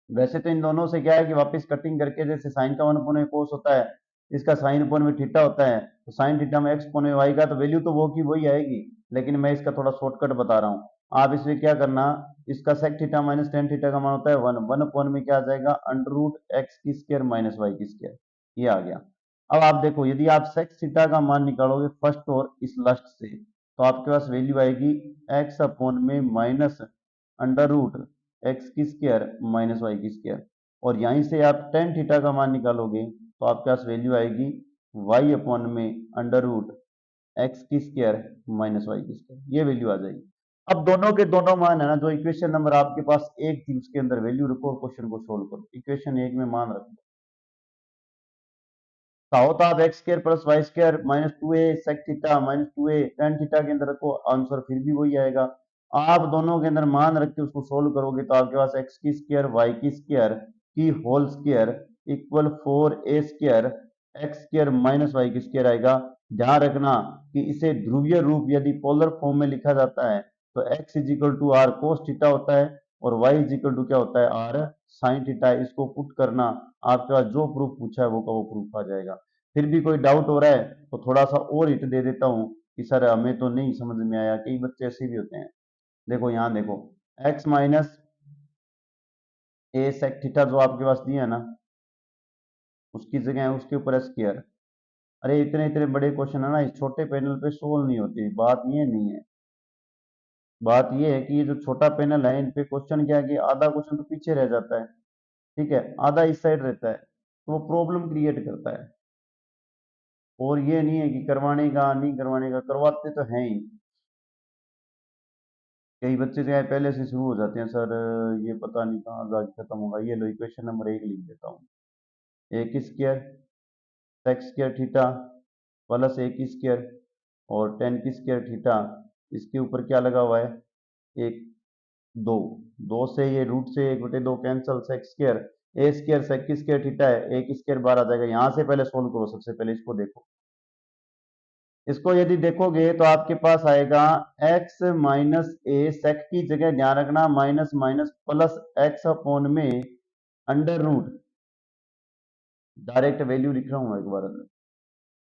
वैसे तो इन दोनों से क्या है कि वापस कटिंग करके जैसे साइन का 1 में कोस होता है इसका साइन अपॉन में थीटा होता है तो साइन थीटा में एक्स अपॉन में वाई का तो वैल्यू तो वो की वही आएगी लेकिन मैं इसका थोड़ा शॉर्टकट बता रहा हूँ। आप इसमें क्या करना इसका sec theta minus tan theta का मान होता है 1 अपॉन में क्या आ जाएगा अंडर रूट एक्स की स्क्वायर माइनस वाई की स्क्वायर ये आ गया। अब आप देखो यदि आप सेक थीटा का मान निकालोगे फर्स्ट और इस लास्ट से तो आपके पास वैल्यू आएगी एक्स अपॉन में माइनस अंडर रूट एक्स की स्क्वायर माइनस वाई की स्क्वायर और यहीं से आप टेन थीटा का मान निकालोगे तो आपके पास वैल्यू आएगी वाई अपॉन में अंडर रूट एक्स की स्क्वायर माइनस वाई की स्क्वायर ये वैल्यू आ जाएगी। अब दोनों के दोनों मान है ना जो इक्वेशन नंबर आपके पास एक थी उसके अंदर वैल्यू रखो और क्वेश्चन को सोल्व करो। इक्वेशन एक में मान रखो चाहो तो आप x square plus y square minus 2a sec theta minus 2a tan theta के अंदर रखो आंसर फिर भी वही आएगा। आप दोनों के अंदर मान रख के उसको सोल्व करोगे तो आपके पास एक्स की स्क्वायर वाई की स्क्वायर की whole square equal 4a square x square minus y की स्क्वायर आएगा। ध्यान रखना कि इसे ध्रुवीय रूप यदि पोलर फॉर्म में लिखा जाता है तो x is equal to r cos theta होता है और वाई इज इक्वल टू क्या होता है आर साइन थीटा। इसको पुट करना आपके पास जो प्रूफ पूछा है वो का वो प्रूफ आ जाएगा। फिर भी कोई डाउट हो रहा है तो थोड़ा सा और हिट दे देता हूँ कि सर हमें तो नहीं समझ में आया। कई बच्चे ऐसे भी होते हैं। देखो यहाँ देखो x minus a sec theta जो आपके पास दिया है ना उसकी जगह है उसके ऊपर स्क्वायर। अरे इतने इतने बड़े क्वेश्चन है ना इस छोटे पैनल पे सोल्व नहीं होती। बात ये नहीं है। बात ये है कि ये जो छोटा पैनल है इन पे क्वेश्चन क्या है कि आधा क्वेश्चन तो पीछे रह जाता है ठीक है आधा इस साइड रहता है तो वो प्रॉब्लम क्रिएट करता है। और ये नहीं है कि करवाने का नहीं करवाने का करवाते तो हैं ही। कई बच्चे जो है पहले से शुरू हो जाते हैं सर ये पता नहीं कहाँ जाके खत्म होगा। ये लो इक्वेशन नंबर 1 लिख देता हूँ ए की square sec square theta plus a की स्क्वायर और टेन की स्क्वायर थीटा इसके ऊपर क्या लगा हुआ है एक दो दो से ये रूट से 1/2 कैंसल सेक स्क्वायर ए स्क्वायर सेक स्क्वायर थीटा है, एक स्क्वायर बार आ जाएगा। यहां से पहले सोल्व करो, सबसे पहले इसको देखो। इसको यदि देखोगे तो आपके पास आएगा x माइनस ए, सेक की जगह ध्यान रखना minus minus plus x upon में अंडर रूट, डायरेक्ट वैल्यू लिख रहा हूं एक बार,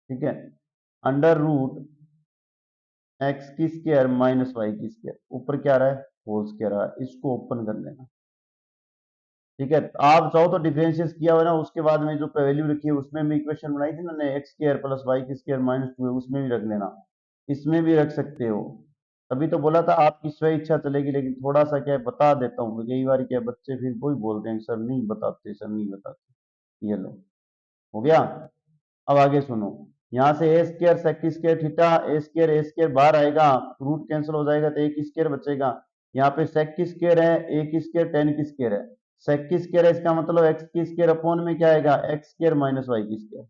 ठीक है, अंडर रूट एक्स की स्क्वायर माइनस वाई की स्क्वायर, ऊपर क्या रहा है होल स्क्वायर रहा है, इसको ओपन कर लेना, ठीक है। आप चाहो तो डिफरेंशिएट किया हुआ ना, उसके बाद में जो वैल्यू रखी है उसमें भी इक्वेशन बनाई थी ना, एक्स स्क्वायर प्लस वाई की स्क्वायर माइनस 2 है, उसमें भी रख लेना, इसमें भी रख सकते हो। तभी तो बोला था आपकी स्व इच्छा चलेगी, लेकिन थोड़ा सा क्या है बता देता हूँ, कई बार क्या बच्चे फिर वही बोलते हैं सर नहीं बताते, सर नहीं बताते। ये लो, हो गया। अब आगे सुनो, यहां से ए स्क्वायर सेक स्क्वायर थीटा, ए स्क्वायर बाहर आएगा, रूट कैंसिल हो जाएगा तो एक स्क्वायर बचेगा। यहाँ पे सेक की स्क्वायर है, एक स्क्वायर टेन की स्क्वायर है, सेक की स्क्वायर है, इसका मतलब एक्स की स्क्वायर अपॉन में क्या आएगा एक्स स्क्वायर माइनस वाई की स्क्वायर,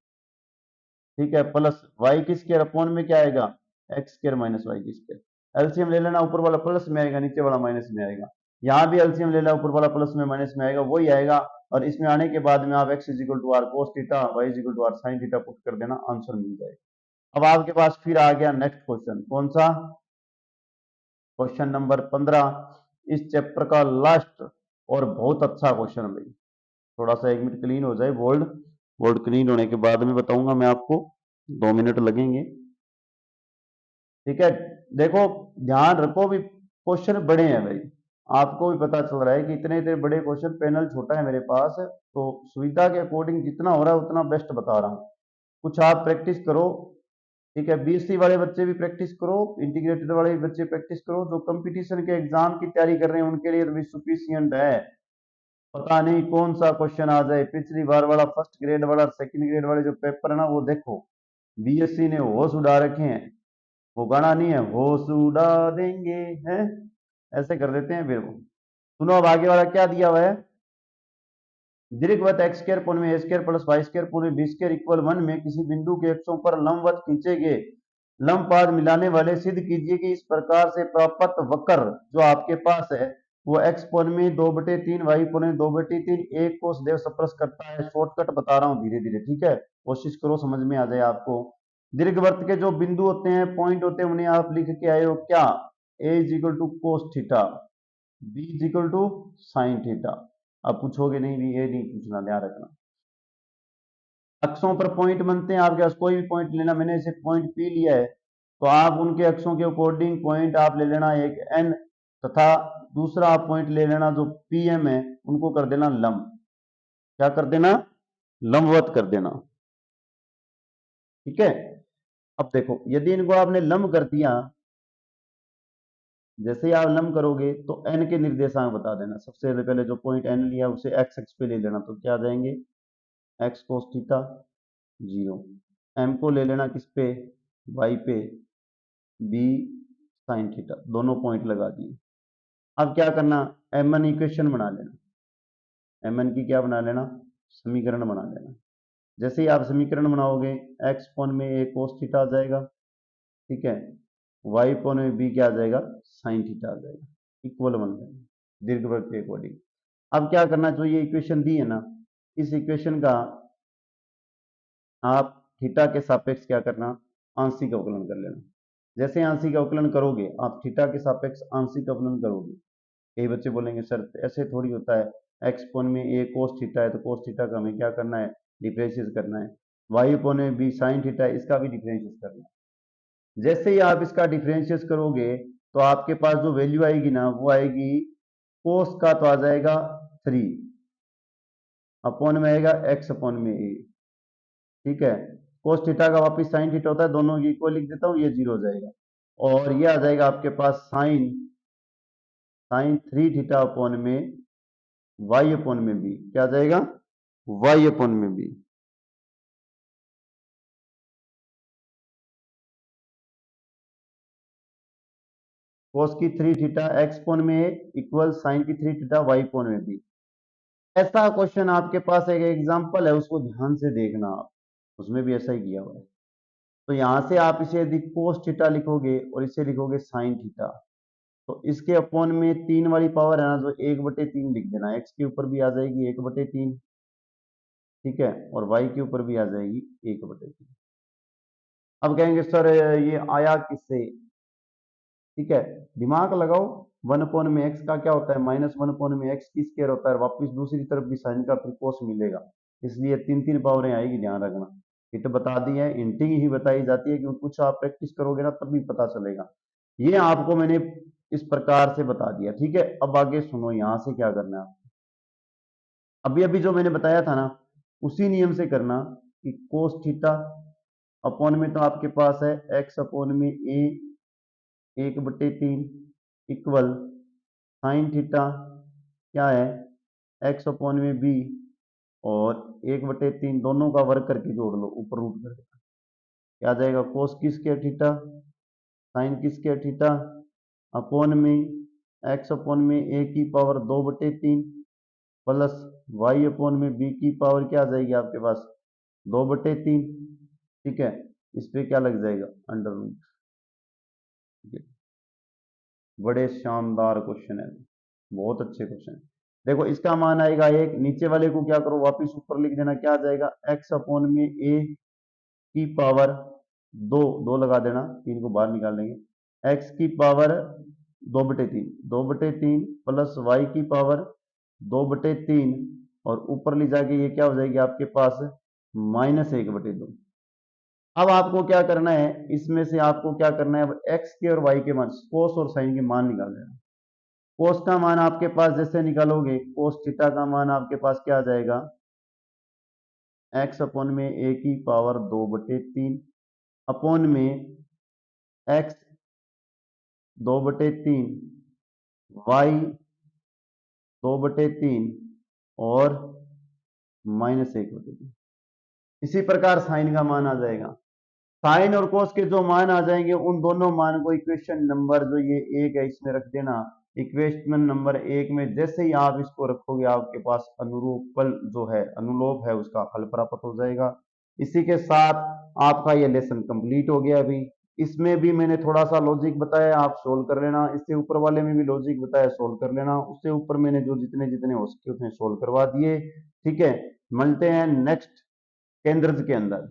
ठीक है, प्लस वाई की स्क्वायर अपॉन में क्या आएगा एक्स स्क्वायर माइनस वाई की स्क्वायर। एलसीएम ले लेना, ऊपर वाला प्लस में आएगा, नीचे वाला माइनस में आएगा। यहाँ भी एलसीएम ले लेना, ऊपर वाला प्लस में माइनस में आएगा, वही आएगा। और इसमें आने के बाद में आप x is equal to r cos theta, y is equal to r sine theta put कर देना, आंसर मिल जाएगा। अब आपके पास फिर आ गया नेक्स्ट क्वेश्चन, कौन सा, क्वेश्चन नंबर 15, इस चैप्टर का लास्ट और बहुत अच्छा क्वेश्चन है भाई। थोड़ा सा 1 मिनट क्लीन हो जाए बोर्ड, बोर्ड क्लीन होने के बाद में बताऊंगा मैं आपको, 2 मिनट लगेंगे, ठीक है। देखो ध्यान रखो भी, क्वेश्चन बड़े हैं भाई, आपको भी पता चल रहा है कि इतने इतने बड़े क्वेश्चन, पैनल छोटा है मेरे पास, तो सुविधा के अकॉर्डिंग जितना हो रहा है उतना बेस्ट बता रहा हूँ। कुछ आप प्रैक्टिस करो, ठीक है, बीएससी वाले बच्चे भी प्रैक्टिस करो, इंटीग्रेटेड वाले भी बच्चे प्रैक्टिस करो, जो कंपटीशन के एग्जाम की तैयारी कर रहे हैं उनके लिए भी सफिशियंट है। पता नहीं कौन सा क्वेश्चन आ जाए, पिछली बार वाला फर्स्ट ग्रेड वाला सेकंड ग्रेड वाले जो पेपर है ना, वो देखो बीएससी ने होश उड़ा रखे हैं, वो गाना नहीं है होश उड़ा देंगे, हैं ऐसे कर देते हैं फिर वो। सुनो अब आगे वाला क्या दिया हुआ है, दीर्घवत एक्स स्क्वायर पूर्ण में ए स्क्वायर प्लस वाई स्क्वायर पूर्ण बी स्क्वायर इक्वल 1 में किसी बिंदु के अक्षों पर लंबवत खींचे गए लंबपाद मिलाने वाले सिद्ध कीजिए कि इस प्रकार से प्राप्त वक्र जो आपके पास है वो एक्स पूर्ण में 2/3 वाई पूर्ण में 2/3 एक कोस देव सप्रस करता है। शॉर्टकट बता रहा हूँ धीरे धीरे, ठीक है, कोशिश करो समझ में आ जाए आपको। दीर्घवृत्त के जो बिंदु होते हैं, पॉइंट होते हैं, उन्हें आप लिख के आए हो क्या, a is equal to cos theta, b is equal to sine theta. अब पूछोगे नहीं भी, ये नहीं पूछना, ध्यान रखना। अक्षों पर पॉइंट बनते हैं आपके पास, कोई भी पॉइंट लेना, मैंने इसे पॉइंट पी लिया है, तो आप उनके अक्षों के अकॉर्डिंग पॉइंट आप ले लेना एक एन, तथा दूसरा आप पॉइंट ले लेना जो पी एम है, उनको कर देना लंब, क्या कर देना, लंबवत कर देना, ठीक है। अब देखो यदि इनको आपने लंब कर दिया, जैसे ही आप लंब करोगे तो एन के निर्देशांक बता देना, सबसे पहले जो पॉइंट एन लिया उसे एक्स एक्स पे ले लेना, तो क्या आ जाएंगे एक्स कोस थीटा 0, एम को ले लेना किस पे, वाई पे, बी साइन थीटा, दोनों पॉइंट लगा दिए। अब क्या करना, एम एन इक्वेशन बना लेना, एम एन की क्या बना लेना, समीकरण बना लेना। जैसे ही आप समीकरण बनाओगे एक्स कोण में ए कोस थीटा आ जाएगा, ठीक है, वाई कोण में बी क्या आ जाएगा साइन थीटा आ जाएगा, इक्वल बन जाएगा दीर्घवृत्त के अकॉर्डिंग। अब क्या करना, जो ये इक्वेशन दी है ना, इस इक्वेशन का आप थीटा के सापेक्ष क्या करना, आंशिक अवकलन कर लेना। जैसे आंशिक अवकलन करोगे, आप थीटा के सापेक्ष आंशिक अवकलन करोगे, कई बच्चे बोलेंगे सर ऐसे थोड़ी होता है, एक्स कोण में ए कोस थीटा है तो कोस थीटा का हमें क्या करना है, डिफरेंशिएट करना है, वाई कोण में बी साइन थीटा है, इसका भी डिफरेंशिएट करना है। जैसे ही आप इसका डिफरेंशिएट करोगे तो आपके पास जो वैल्यू आएगी ना, वो आएगी कोस का तो आ जाएगा 3 अपॉन में आएगा एक्स अपॉन में ए, ठीक है, कोस थीटा का वापिस साइन थीटा होता है, दोनों इक्वल लिख देता हूँ, ये 0 हो जाएगा, और ये आ जाएगा आपके पास साइन साइन 3 थीटा अपॉन में वाई अपॉन में बी, क्या आ जाएगा वाई अपॉन में बी। कोस की 3 थीटा एक्स कोण में इक्वल साइन की 3 थीटा वाई कोण में बी। ऐसा क्वेश्चन आपके पास एक एग्जांपल है, उसको ध्यान से देखना आप, उसमें भी ऐसा ही किया हुआ है। तो यहां से आप इसे यदि कोस थीटा लिखोगे और इसे लिखोगे साइन थीटा, तो इसके अपॉन में 3 वाली पावर है ना, जो 1/3 लिख देना, एक्स के ऊपर भी आ जाएगी 1/3, ठीक है, और वाई के ऊपर भी आ जाएगी 1/3। अब कहेंगे सर ये आया किससे, ठीक है, दिमाग लगाओ। 1/x का क्या होता है, -1/x की स्क्वायर होता है, वापिस दूसरी तरफ भी साइन का फिर cos मिलेगा, इसलिए 3 पावरें आएगी, ध्यान रखना। ये तो बता दी है, इंटिंग ही बताई जाती है, क्योंकि कुछ आप प्रैक्टिस करोगे ना तब भी पता चलेगा। ये आपको मैंने इस प्रकार से बता दिया, ठीक है। अब आगे सुनो, यहां से क्या करना है, अभी अभी जो मैंने बताया था ना उसी नियम से करना कि कोस थीटा अपॉन में तो आपके पास है एक्स अपॉन में ए 1/3 इक्वल साइन थीटा क्या है एक्स अपॉन में बी और 1/3 दोनों का वर्ग करके जोड़ लो, ऊपर रूट कर देना, क्या आ जाएगा कोस की स्क्वायर थीटा साइन की स्क्वायर थीटा अपॉन में एक्स अपॉन में ए की पावर 2/3 प्लस वाई अपॉन में बी की पावर क्या आ जाएगी आपके पास 2/3, ठीक है। इस पे क्या लग जाएगा अंडर रूट। बड़े शानदार क्वेश्चन है, बहुत अच्छे क्वेश्चन है। देखो इसका मान आएगा 1, नीचे वाले को क्या करो वापिस ऊपर लिख देना, क्या आ जाएगा एक्स अपॉन में ए की पावर 2 लगा देना, 3 को बाहर निकाल लेंगे, एक्स की पावर 2/3 प्लस वाई की पावर 2/3 और ऊपर ले जाके ये क्या हो जाएगी आपके पास -1/2। अब आपको क्या करना है, इसमें से आपको क्या करना है, अब एक्स के और वाई के मान कोस और साइन के मान निकाल लेना। कोस का मान आपके पास जैसे निकालोगे कोस थीटा का मान आपके पास क्या आ जाएगा एक्स अपॉन में ए की पावर 2/3 अपॉन में एक्स 2/3 वाई 2/3 और -1/3। इसी प्रकार साइन का मान आ जाएगा, साइन और कोस के जो मान आ जाएंगे उन दोनों मान को इक्वेशन नंबर जो ये 1 है इसमें रख देना। इक्वेशन नंबर 1 में जैसे ही आप इसको रखोगे आपके पास अनुरूपल जो है अनुलोप है उसका हल प्राप्त हो जाएगा। इसी के साथ आपका ये लेसन कंप्लीट हो गया। अभी इसमें भी मैंने थोड़ा सा लॉजिक बताया, आप सोल्व कर लेना। इससे ऊपर वाले में भी लॉजिक बताया, सोल्व कर लेना। उससे ऊपर मैंने जो जितने जितने हो सके उतने सोल्व करवा दिए, ठीक है। मिलते हैं नेक्स्ट केंद्र के अंदर।